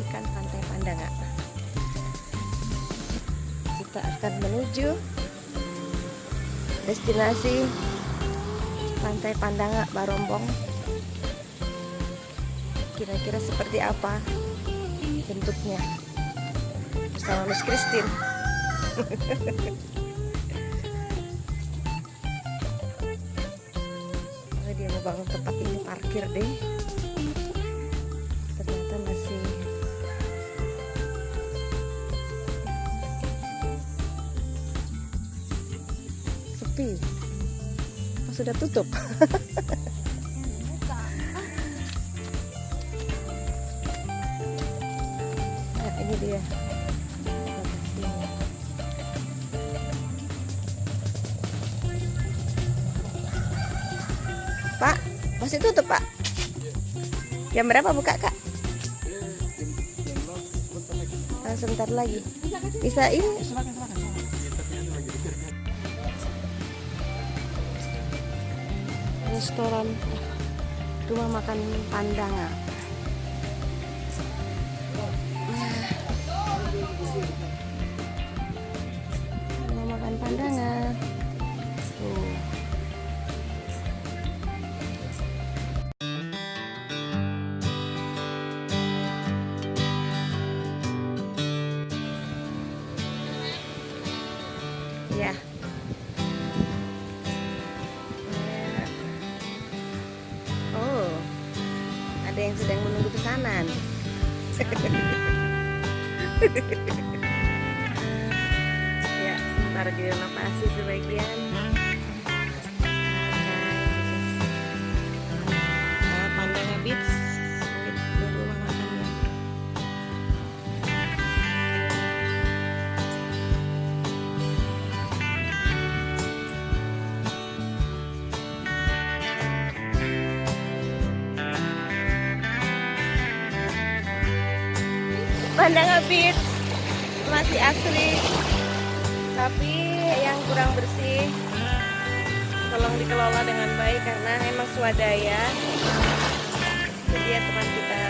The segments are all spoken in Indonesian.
menyaksikan Pantai Pandanga. Kita akan menuju destinasi Pantai Pandanga Barombong. Kira-kira seperti apa bentuknya bersama Miss Christine. Oh, dia mau bangun tempat ini parkir deh. Ternyata masih sepi. Oh, sudah tutup. Nah, ini dia. Pak, masih tutup, Pak? Jam berapa buka, Kak? Sebentar lagi. Bisa ini? Restoran rumah makan Pandanga. Rumah makan Pandanga. Ya. Oh, ada yang sedang menunggu pesanan. Ya, sebentar direnovasi sebagian. Pandanga Beach, rumah makannya. Pandanga Beach masih asri, tapi yang kurang bersih. Tolong dikelola dengan baik karena memang swadaya. Itu dia teman kita.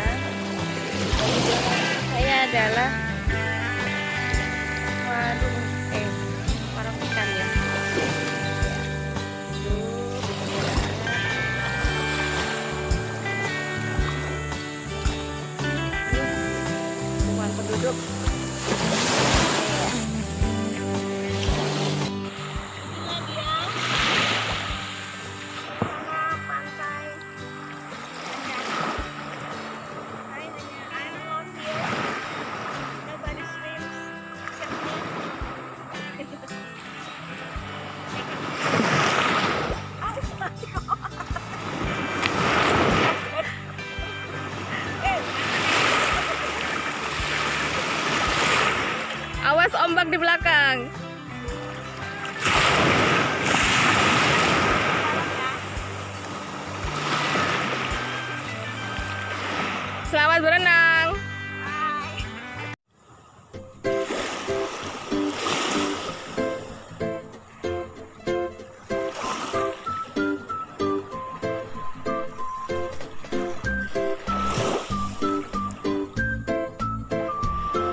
Dan di belakang saya adalah warung ikan ya. Penduduk. Awas ombak di belakang. Selamat berenang.